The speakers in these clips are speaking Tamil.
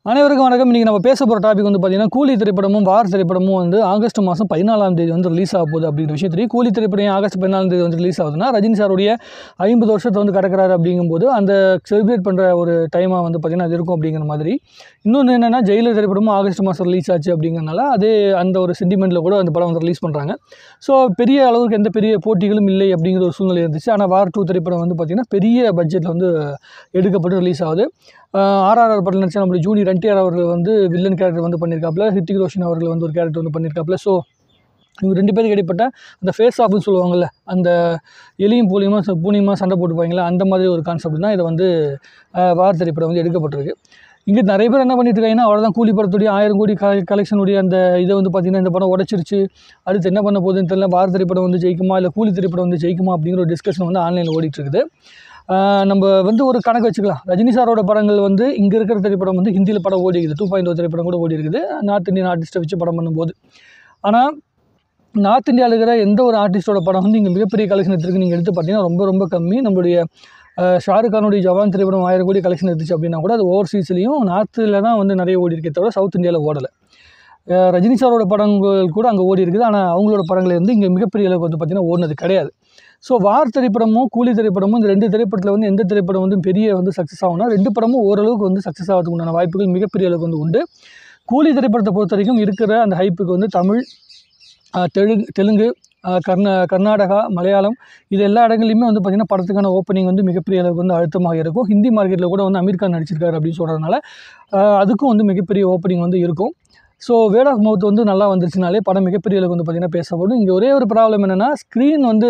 அனைவருக்கும் வணக்கம். இன்றைக்கி நம்ம பேச போகிற டாபிக் வந்து பார்த்திங்கன்னா, கூலி திரைப்படமும் வார் திரைப்படமும் வந்து ஆகஸ்ட் மாதம் 14ஆம் தேதி வந்து ரிலீஸ் ஆக போகுது அப்படிங்கிற விஷயம் தெரியும். கூலி திரைப்படம் ஆகஸ்ட் 14ஆம் தேதி வந்து ரிலீஸ் ஆகுதுன்னா, ரஜினி சாருடைய 50 வருஷத்தை வந்து கடக்கிறாரு அப்படிங்கும்போது அந்த செலிப்ரேட் பண்ணுற ஒரு டைமாக வந்து பார்த்திங்கன்னா அது இருக்கும் அப்படிங்கிற மாதிரி. இன்னொன்று என்னென்னா, ஜெயிலர் திரைப்படமும் ஆகஸ்ட் மாதம் ரிலீஸ் ஆச்சு அப்படிங்கிறனால அதே அந்த ஒரு சென்டிமெண்ட்டில் கூட அந்த படம் வந்து ரிலீஸ் பண்ணுறாங்க. ஸோ பெரிய அளவுக்கு எந்த பெரிய போட்டிகளும் இல்லை அப்படிங்கிற ஒரு சூழ்நிலை இருந்துச்சு. ஆனால் வார் 2 திரைப்படம் வந்து பார்த்திங்கன்னா பெரிய பட்ஜெட்டில் வந்து எடுக்கப்பட்டு ரிலீஸ் ஆகுது. ஆர்ஆர்ஆர் படத்தில் நடிச்ச நம்மளுடைய ஜூனியர் என்டிஆர் அவர்கள் வந்து வில்லன் கேரக்டர் வந்து பண்ணியிருக்காப்புல, ஹிருத்திக் ரோஷன் அவர்கள் வந்து ஒரு கேரக்டர் வந்து பண்ணியிருக்காப்புல. ஸோ இவங்க 2 பேருக்கு இடைப்பட்ட அந்த ஃபேஸ் ஆஃப்னு சொல்லுவாங்கள்ல, அந்த எலியும் பூனியுமா சண்டை போட்டுப்பாங்களா, அந்த மாதிரி ஒரு கான்செப்ட் தான் இதை வந்து வார் திரைப்படம் வந்து எடுக்கப்பட்டிருக்கு. இங்கே நிறைய பேர் என்ன பண்ணிட்டு இருக்காங்கன்னா, அவ்வளோதான் கூலி படத்துடைய 1000 கோடி கலெக்ஷனுடைய அந்த இதை வந்து பார்த்திங்கன்னா இந்த படம் உடச்சிருச்சு, அடுத்து என்ன பண்ண போகுதுன்னு தெரியல, வார் திரைப்படம் வந்து ஜெயிக்குமா இல்லை கூலி திரைப்படம் வந்து ஜெயிக்குமா அப்படிங்கிற ஒரு டிஸ்கஷன் வந்து ஆன்லைனில் ஓடிட்டு இருக்குது. நம்ம வந்து ஒரு கணக்கு வச்சுக்கலாம். ரஜினி சாரோட படங்கள் வந்து இங்கே இருக்கிற திரைப்படம் வந்து ஹிந்தியில் படம் ஓடி இருக்குது, 2.0 திரைப்படம் கூட ஓடி இருக்குது நார்த் இந்தியன் ஆர்டிஸ்ட்டை வச்சு படம் பண்ணும்போது. ஆனால் நார்த் இந்தியாவில் இருக்கிற எந்த ஒரு ஆர்டிஸ்ட்டோட படம் வந்து இங்கே மிகப்பெரிய கலெக்ஷன் எடுத்துருக்கு நீங்கள் எடுத்து பார்த்தீங்கன்னா ரொம்ப ரொம்ப கம்மி. நம்மளுடைய ஷாருக் கானுடைய ஜவான் திரைப்படம் 1000 கோடி கலெக்ஷன் எடுத்துச்சு அப்படின்னா கூட அது ஓவர்சீஸ்லேயும் நார்த்தில் தான் வந்து நிறைய ஓடி இருக்கே தவிர சவுத் இந்தியாவில் ஓடலை. ரஜினி சாரோட படங்கள் கூட அங்கே ஓடி இருக்குது, ஆனால் அவங்களோட படங்கள் வந்து இங்கே மிகப்பெரிய அளவுக்கு வந்து பார்த்திங்கன்னா ஓடினது கிடையாது. ஸோ வார் திரைப்படமும் கூலி திரைப்படமும் இந்த 2 திரைப்படத்தில் வந்து எந்த திரைப்படம் வந்து பெரிய வந்து சக்ஸஸ் ஆகும்னா, 2 படமும் ஓரளவுக்கு வந்து சக்ஸஸ் ஆகிறதுக்கு உண்டான வாய்ப்புகள் மிகப்பெரிய அளவுக்கு வந்து உண்டு. கூலி திரைப்படத்தை பொறுத்த வரைக்கும் இருக்கிற அந்த ஹைப்புக்கு வந்து தமிழ், தெலுங்கு, கர்நாடகா, மலையாளம் இது எல்லா இடங்கள்லையுமே வந்து பார்த்திங்கன்னா படத்துக்கான ஓப்பனிங் வந்து மிகப்பெரிய அளவுக்கு வந்து அழுத்தமாக இருக்கும். ஹிந்தி மார்க்கெட்டில் கூட வந்து அமீர் கான் நடிச்சிருக்காரு அப்படின்னு சொல்கிறதுனால அதுக்கும் வந்து மிகப்பெரிய ஓப்பனிங் வந்து இருக்கும். ஸோ வேர்ட் ஆஃப் மவுத் வந்து நல்லா வந்துருச்சுனாலே படம் மிகப்பெரிய அளவுக்கு வந்து பார்த்திங்கன்னா பேசப்படும். இங்கே ஒரே ஒரு ப்ராப்ளம் என்னென்னா, ஸ்க்ரீன் வந்து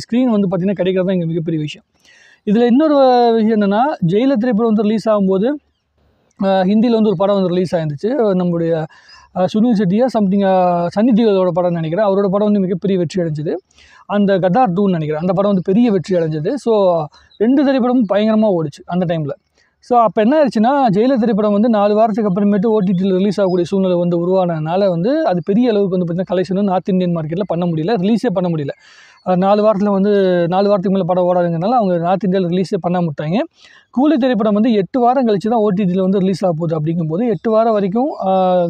ஸ்க்ரீன் வந்து பார்த்திங்கன்னா கிடைக்கிறது தான் இங்கே மிகப்பெரிய விஷயம். இதில் இன்னொரு விஷயம் என்னென்னா, ஜெயிலர் திரைப்படம் வந்து ரிலீஸ் ஆகும்போது ஹிந்தியில் வந்து ஒரு படம் வந்து ரிலீஸ் ஆயிருந்துச்சு. நம்முடைய சுனில் செட்டியா சம்திங் சன்னி தியோலோட படம் நினைக்கிறேன். அவரோட படம் வந்து மிகப்பெரிய வெற்றி அடைஞ்சது. அந்த கதார் 2ன்னு நினைக்கிறேன், அந்த படம் வந்து பெரிய வெற்றி அடைஞ்சது. ஸோ 2 திரைப்படமும் பயங்கரமாக ஓடிச்சு அந்த டைமில். ஸோ அப்போ என்ன ஆயிடுச்சுன்னா, ஜெயிலர் திரைப்படம் வந்து 4 வாரத்துக்கு அப்புறமேட்டு ஓடிடியில் ரிலீஸ் ஆகக்கூடிய சூழ்நிலை வந்து உருவானதுனால வந்து அது பெரிய அளவுக்கு வந்து பார்த்திங்கன்னா கலெக்ஷன் நார்த் இந்தியன் மார்க்கெட்டில் பண்ண முடியல, ரிலீஸே பண்ண முடியல. 4 வாரத்தில் வந்து 4 வாரத்துக்கு மேலே படம் ஓடாதுங்கிறனால அவங்க நார்த் இந்தியாவில் ரிலீஸே பண்ண மாட்டாங்க. கூலி திரைப்படம் வந்து 8 வாரம் கழிச்சு தான் ஓடிடியில் வந்து ரிலீஸ் ஆக போகுது. அப்படிங்கும்போது 8 வாரம் வரைக்கும்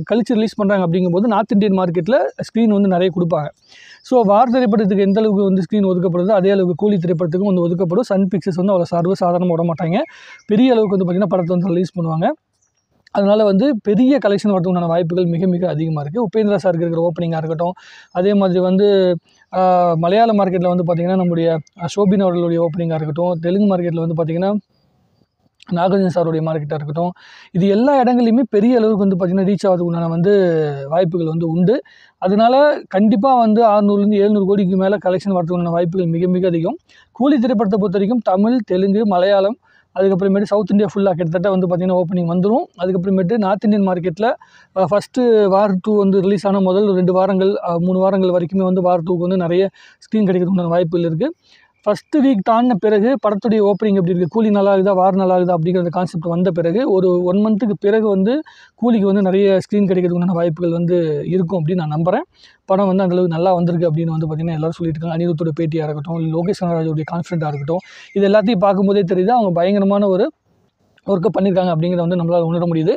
கழிச்சு ரிலீஸ் பண்ணுறாங்க. அப்படிங்கும்போது நார்த் இந்தியன் மார்க்கெட்டில் ஸ்க்ரீன் வந்து நிறைய கொடுப்பாங்க. ஸோ வார் திரைப்படத்துக்கு எந்த அளவுக்கு வந்து ஸ்க்ரீன் ஒதுக்கப்படுது அதே அளவுக்கு கூலி திரைப்படத்துக்கும் வந்து ஒதுக்கப்படும். சன் பிக்சர்ஸ் வந்து அவ்வளோ சாதாரணமாக விட மாட்டாங்க, பெரிய அளவுக்கு வந்து பார்த்திங்கன்னா படத்தை வந்து ரிலீஸ் பண்ணுவாங்க. அதனால் வந்து பெரிய கலெக்ஷன் வரதுக்குண்டான வாய்ப்புகள் மிக மிக அதிகமாக இருக்குது. உபேந்திரா சாருக்கு இருக்கிற ஓப்பனிங்காக இருக்கட்டும், அதே மாதிரி வந்து மலையாள மார்க்கெட்டில் வந்து பார்த்திங்கன்னா நம்முடைய ஷோபின் அவர்களுடைய ஓப்பனிங்காக இருக்கட்டும், தெலுங்கு மார்க்கெட்டில் வந்து பார்த்திங்கன்னா நாகார்ஜுன சாருடைய மார்க்கெட்டாக இருக்கட்டும், இது எல்லா இடங்கள்லையுமே பெரிய அளவுக்கு வந்து பார்த்திங்கன்னா ரீச் ஆகிறதுக்கு உண்டான வந்து வாய்ப்புகள் வந்து உண்டு. அதனால கண்டிப்பாக வந்து 600லேருந்து 700 கோடிக்கு மேலே கலெக்ஷன் வரதுக்கு உண்டான வாய்ப்புகள் மிக மிக அதிகம். கூலி திரைப்படத்தை பொறுத்த வரைக்கும் தமிழ், தெலுங்கு, மலையாளம், அதுக்கப்புறமேட்டு சவுத் இந்தியா ஃபுல்லாக கிட்டத்தட்ட வந்து பார்த்திங்கன்னா ஓப்பனிங் வந்துடும். அதுக்கப்புறமேட்டு நார்த் இந்தியன் மார்க்கெட்டில் ஃபஸ்ட்டு வார் 2 வந்து ரிலீஸ் ஆன முதல் 2 வாரங்கள் 3 வாரங்கள் வரைக்குமே வந்து வார் 2க்கு வந்து நிறைய ஸ்க்ரீன் கிடைக்கிறதுக்கு வாய்ப்புகள் இருக்குது. ஃபஸ்ட்டு வீக் தாண்டின பிறகு படத்துடைய ஓப்பனிங் எப்படி இருக்குது, கூலி நல்லா இருக்குதா வார் நல்லா இருக்குதா அப்படிங்கிற கான்செப்ட் வந்த பிறகு ஒரு 1 மந்த்துக்கு பிறகு வந்து கூலிக்கு வந்து நிறைய ஸ்க்ரீன் கிடைக்கிறதுக்கான வாய்ப்புகள் வந்து இருக்கும் அப்படின்னு நான் நம்புகிறேன். படம் வந்து அந்தளவுக்கு நல்லா வந்திருக்கு அப்படின்னு வந்து பார்த்திங்கன்னா எல்லோரும் சொல்லிட்டு இருக்காங்க. அனிருத்தோட பேட்டியாக இருக்கட்டும், லோகேஷ் கனகராஜோடைய கான்ஃபிடென்ட்டாக இருக்கட்டும், இது எல்லாத்தையும் பார்க்கும்போதே தெரியுது அவங்க பயங்கரமான ஒரு ஒர்க்கை பண்ணியிருக்காங்க அப்படிங்கிறத வந்து நம்மளால் உணர முடியுது.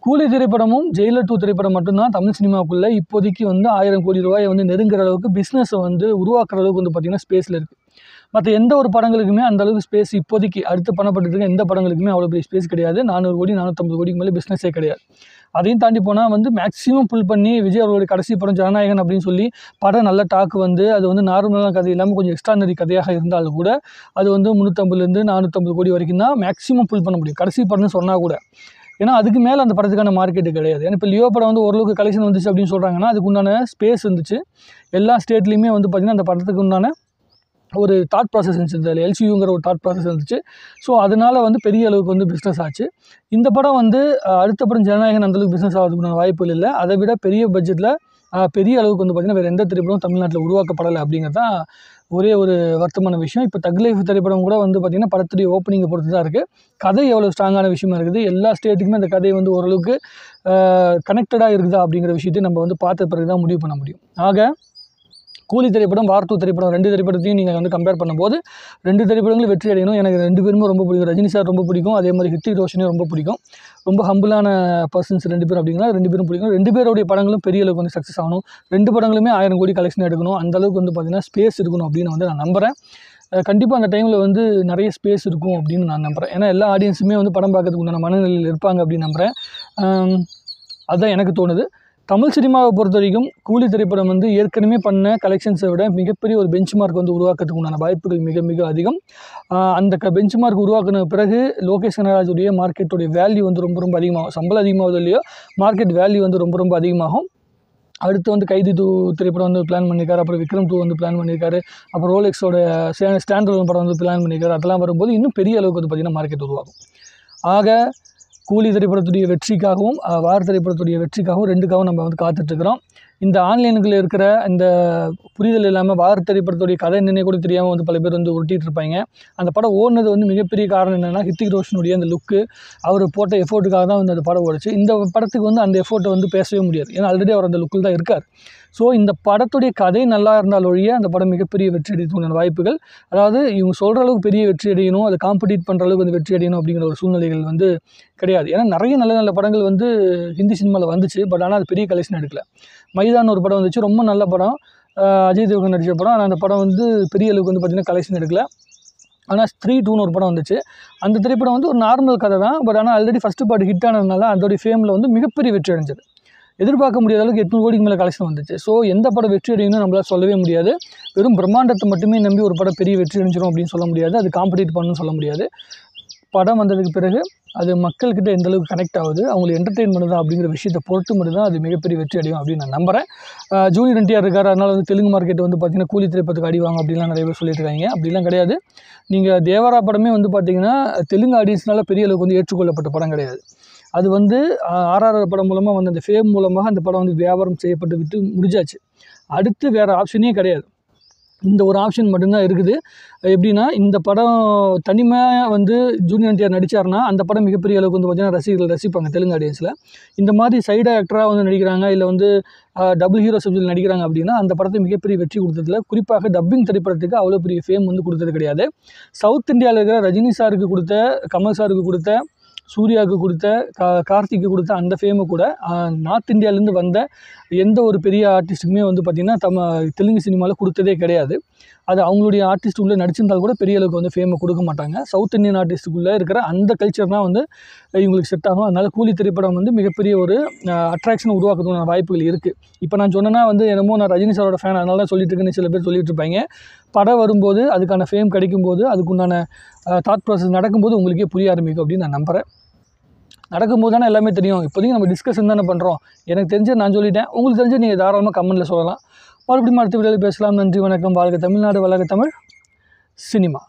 கூலி திரைப்படமும் ஜெயிலர் 2 திரைப்படம் மட்டும்தான் தமிழ் சினிமாவுக்குள்ளே இப்போதைக்கு வந்து 1000 கோடி ரூபாயை வந்து நெருங்குற அளவுக்கு பிஸ்னஸை வந்து உருவாக்குற அளவுக்கு வந்து பார்த்திங்கன்னா ஸ்பேஸில் இருக்குது. மற்ற எந்த ஒரு படங்களுக்குமே அந்தளவுக்கு ஸ்பேஸ் இப்போதைக்கு அடுத்து பண்ணப்பட்டு இருக்க எந்த படங்களுக்குமே அவ்வளோ பெரிய ஸ்பேஸ் கிடையாது. 400 கோடி 450 கோடிக்கு மேலே பிஸ்னஸே கிடையாது. அதையும் தாண்டி போனால் வந்து மேக்ஸிமம் புல் பண்ணி விஜய் அவர்களுடைய கடைசி படம் ஜனநாயகன் அப்படின்னு சொல்லி படம் நல்ல டாக்கு வந்து அது வந்து நார்மலான கதை இல்லாமல் கொஞ்சம் எக்ஸ்ட்ரானரி கதையாக இருந்தாலும் கூட அது வந்து 350லேருந்து 450 கோடி வரைக்கும் தான் மேக்ஸிமம் புல் பண்ண முடியும் கடைசி படம்னு சொன்னால் கூட. ஏன்னா அதுக்கு மேலே அந்த படத்துக்கான மார்க்கெட்டு கிடையாது. ஏன்னா இப்போ லியோ படம் வந்து ஓரளவுக்கு கலெக்ஷன் வந்துச்சு அப்படின்னு சொல்கிறாங்கன்னா அதுக்கு உண்டான ஸ்பேஸ் இருந்துச்சு. எல்லா ஸ்டேட்லேயுமே வந்து பார்த்திங்கன்னா அந்த படத்துக்கு உண்டான ஒரு தாட் ப்ராசஸ் இருந்துச்சு, இந்த எல்சியூங்கிற ஒரு தாட் ப்ராசஸ் இருந்துச்சு. ஸோ அதனால் வந்து பெரிய அளவுக்கு வந்து பிஸ்னஸ் ஆச்சு. இந்த படம் வந்து அடுத்த படம் ஜனநாயகன் அந்தளவுக்கு பிஸ்னஸ் ஆகிறதுக்கான வாய்ப்புகள் இல்லை. அதை விட பெரிய பட்ஜெட்டில் பெரிய அளவுக்கு வந்து பார்த்திங்கன்னா வேறு எந்த திரைப்படமும் தமிழ்நாட்டில் உருவாக்கப்படலை அப்படிங்கிறது தான் ஒரே ஒரு வருத்தமான விஷயம். இப்போ தக் லைஃப் திரைப்படம் கூட வந்து பார்த்திங்கன்னா படத்துடைய ஓப்பனிங்கை பொறுத்து தான் இருக்குது. கதை எவ்வளோ ஸ்ட்ராங்கான விஷயமா இருக்குது, எல்லா ஸ்டேட்டுக்குமே அந்த கதை வந்து ஓரளவுக்கு கனெக்டடாக இருக்குதா அப்படிங்கிற விஷயத்தை நம்ம வந்து பார்த்த பிறகு தான் முடிவு பண்ண முடியும். ஆக கூலி திரைப்படம், வார் 2 திரைப்படம் 2 திரைப்படத்தையும் நீங்கள் வந்து கம்பேர் பண்ணும்போது 2 திரைப்படங்களும் வெற்றி அடையணும். எனக்கு 2 பேருமே ரொம்ப பிடிக்கும். ரஜினி சார் ரொம்ப பிடிக்கும். அதே மாதிரி ஹிருத்திக் ரோஷனையும் ரொம்ப பிடிக்கும். ரொம்ப ஹம்பிளான பர்சன்ஸ் 2 பேரும் அப்படிங்கன்னா 2 பேரும் பிடிக்கும். 2 பேருடைய படங்களும் பெரிய அளவுக்கு வந்து சக்ஸஸ் ஆகணும். 2 படங்களுமே 1000 கோடி கலெக்ஷன் எடுக்கணும். அந்த அளவுக்கு வந்து பார்த்திங்கன்னா ஸ்பேஸ் இருக்கணும் அப்படின்னு வந்து நான் நம்புகிறேன். கண்டிப்பாக அந்த டைமில் வந்து நிறைய ஸ்பேஸ் இருக்கும் அப்படின்னு நான் நம்புகிறேன். ஏன்னா எல்லா ஆடியன்ஸுமே வந்து படம் பார்க்கறதுக்கு உண்டான மனநிலையில் இருப்பாங்க அப்படின்னு நம்புகிறேன். அதுதான் எனக்கு தோணுது. தமிழ் சினிமாவை பொறுத்த வரைக்கும் கூலி திரைப்படம் வந்து ஏற்கனவே பண்ண கலெக்ஷன்ஸை விட மிகப்பெரிய ஒரு பெஞ்ச் மார்க் வந்து உருவாக்குறதுக்கு உண்டான வாய்ப்புகள் மிக மிக அதிகம். அந்த பெஞ்ச் மார்க் உருவாக்குன பிறகு லோகேஷ் கனகராஜுடைய மார்க்கெட்டுடைய வேல்யூ வந்து ரொம்ப ரொம்ப அதிகமாகும். சம்பளம் அதிகமாகுது இல்லையோ, மார்க்கெட் வேல்யூ வந்து ரொம்ப ரொம்ப அதிகமாகும். அடுத்து வந்து கைதி 2 திரைப்படம் வந்து பிளான் பண்ணியிருக்காரு. அப்புறம் விக்ரம் 2 வந்து பிளான் பண்ணியிருக்காரு. அப்புறம் ரோலெக்ஸோட ஸ்டாண்ட் அலோன் படம் வந்து பிளான் பண்ணியிருக்காரு. அதெல்லாம் வரும்போது இன்னும் பெரிய அளவுக்கு வந்து பார்த்திங்கன்னா மார்க்கெட் உருவாகும். ஆக கூலி திரைப்படத்துடைய வெற்றிக்காகவும் வார் திரைப்படத்துடைய வெற்றிக்காகவும் 2க்காகவும் நம்ம வந்து காத்துட்ருக்கிறோம். இந்த ஆன்லைனுக்குள்ளே இருக்கிற இந்த புரிதல் இல்லாமல் வார் திரைப்படத்துடைய கதை என்னன்னே கூட தெரியாமல் வந்து பல பேர் வந்து உருட்டிகிட்டு இருப்பாங்க. அந்த படம் ஓடுனது வந்து மிகப்பெரிய காரணம் என்னென்னா ஹிருத்திக் ரோஷனுடைய அந்த லுக்கு, அவர் போட்ட எஃபோர்ட்டுக்காக தான் வந்து அந்த படம் ஓடிச்சு. இந்த படத்துக்கு வந்து அந்த எஃபோர்ட்டை வந்து பேசவே முடியாது. ஏன்னா ஆல்ரெடி அவர் அந்த லுக்கில் தான் இருக்கார். ஸோ இந்த படத்துடைய கதை நல்லா இருந்தால் ஒழிய அந்த படம் மிகப்பெரிய வெற்றி அடையக்கூடிய வாய்ப்புகள், அதாவது இவங்க சொல்கிற அளவுக்கு பெரிய வெற்றி அடையணும், அதை காம்படிட் பண்ணுற அளவுக்கு வந்து வெற்றி அடையணும் அப்படிங்கிற ஒரு சூழ்நிலைகள் வந்து கிடையாது. ஏன்னா நிறைய நல்ல நல்ல படங்கள் வந்து ஹிந்தி சினிமாவில் வந்துச்சு. பட் ஆனால் அது பெரிய கலெக்ஷன் எடுக்கல. மைதான் ஒரு படம் வந்துச்சு, ரொம்ப நல்ல படம், அஜய் தேவ்கன் நடித்த படம். ஆனால் அந்த படம் வந்து பெரிய அளவுக்கு வந்து பார்த்திங்கன்னா கலெக்ஷன் எடுக்கல. ஆனால் 3-2ன்னு ஒரு படம் வந்துச்சு. அந்த திரைப்படம் வந்து ஒரு நார்மல் கதை தான். பட் ஆனால் ஆல்ரெடி ஃபஸ்ட்டு பார்ட் ஹிட் ஆனதுனால அதோடைய ஃபேமில் வந்து மிகப்பெரிய வெற்றி அடைஞ்சது. எதிர்பார்க்க முடியாத அளவுக்கு 800 கோடிக்கு மேலே கலெக்ஷன் வந்துச்சு. ஸோ எந்த படம் வெற்றி அடையணும்னு நம்மளால் சொல்லவே முடியாது. வெறும் பிரம்மாண்டத்தை மட்டுமே நம்பி ஒரு படம் பெரிய வெற்றி அடைஞ்சிடும் அப்படின்னு சொல்ல முடியாது. அது காம்படிட் பண்ணணும்னு சொல்ல முடியாது. படம் வந்ததுக்கு பிறகு அது மக்கள்கிட்ட எந்த அளவுக்கு கனெக்ட் ஆகுது, அவங்களை என்டர்டெயின் பண்ணுதா அப்படிங்கிற விஷயத்தை பொறுத்து மட்டும் தான் அது மிகப்பெரிய வெற்றி அடையும் அப்படின்னு நான் நம்புகிறேன். ஜூனியர் NTR இருக்கார், அதனால் வந்து தெலுங்கு மார்க்கெட் வந்து பார்த்திங்கன்னா கூலி திரைப்படத்துக்கு அடிவாங்க அப்படிலாம் நிறைய பேர் சொல்லிட்டு இருக்காங்க. அப்படிலாம் கிடையாது. நீங்கள் தேவரா படமே வந்து பார்த்திங்கன்னா தெலுங்கு ஆடியன்ஸ்னால பெரிய அளவுக்கு வந்து ஏற்றுக்கொள்ளப்பட்ட படம் கிடையாது. அது வந்து RRR படம் மூலமாக வந்து அந்த ஃபேம் மூலமாக அந்த படம் வந்து வியாபாரம் செய்யப்பட்டு விட்டு முடிஞ்சாச்சு. அடுத்து வேறு ஆப்ஷனே கிடையாது. இந்த ஒரு ஆப்ஷன் மட்டும்தான் இருக்குது. எப்படின்னா, இந்த படம் தனிமையாக வந்து ஜூனியர் NTR நடித்தார்னா அந்த படம் மிகப்பெரிய அளவுக்கு வந்து பார்த்திங்கன்னா ரசிகர்கள் ரசிப்பாங்க தெலுங்கு ஆடியன்ஸில். இந்த மாதிரி சைடு ஆக்டராக வந்து நடிக்கிறாங்க, இல்லை வந்து டபுள் ஹீரோ சப்ஜெக்டில் நடிக்கிறாங்க அப்படின்னா அந்த படத்தை மிகப்பெரிய வெற்றி கொடுத்ததில்ல. குறிப்பாக டப்பிங் திரைப்படத்துக்கு அவ்வளோ பெரிய ஃபேம் வந்து கொடுத்தது கிடையாது. சவுத் இந்தியாவில் இருக்கிற ரஜினி சாருக்கு கொடுத்த, கமல் சாருக்கு கொடுத்த, சூர்யாவுக்கு கொடுத்த, கார்த்திக்கு கொடுத்த அந்த ஃபேமு கூட நார்த் இந்தியாவிலேருந்து வந்த எந்த ஒரு பெரிய ஆர்டிஸ்ட்டுக்குமே வந்து பார்த்திங்கன்னா தெலுங்கு சினிமாவில் கொடுத்ததே கிடையாது. அது அவங்களுடைய ஆர்டிஸ்ட் உள்ளே நடிச்சிருந்தால் கூட பெரிய அளவுக்கு வந்து ஃபேமை கொடுக்க மாட்டாங்க. சவுத் இந்தியன் ஆர்டிஸ்ட்டுக்குள்ளே இருக்கிற அந்த கல்ச்சர் தான் வந்து இவங்களுக்கு செட் ஆகும். அதனால் கூலி திரைப்படம் வந்து மிகப்பெரிய ஒரு அட்ராக்ஷனை உருவாக்குறதுக்கான வாய்ப்புகள் இருக்குது. இப்போ நான் சொன்னேன்னா வந்து என்னமோ நான் ரஜினி சாரோட ஃபேன் அதனால தான் சொல்லிட்டு இருக்கேன்னு சில பேர் சொல்லிட்டு இருப்பாங்க. படம் வரும்போது அதுக்கான ஃபேம் கிடைக்கும்போது அதுக்குண்டான தாட் ப்ராசஸ் நடக்கும்போது உங்களுக்கே புரிய ஆரம்பிக்கும் அப்படின்னு நான் நம்புகிறேன். நடக்கும்போது தானே எல்லாமே தெரியும். இப்போதைக்கு நம்ம டிஸ்கஷன் தானே பண்ணுறோம். எனக்கு தெரிஞ்சு நான் சொல்லிட்டேன். உங்களுக்கு தெரிஞ்சு நீங்கள் தாராளமாக கமெண்ட்டில் சொல்லலாம். மறுபடியும் அடுத்த வீடியோவில் பேசலாம். நன்றி, வணக்கம். வாழ்க தமிழ்நாடு, வளர்க தமிழ் சினிமா.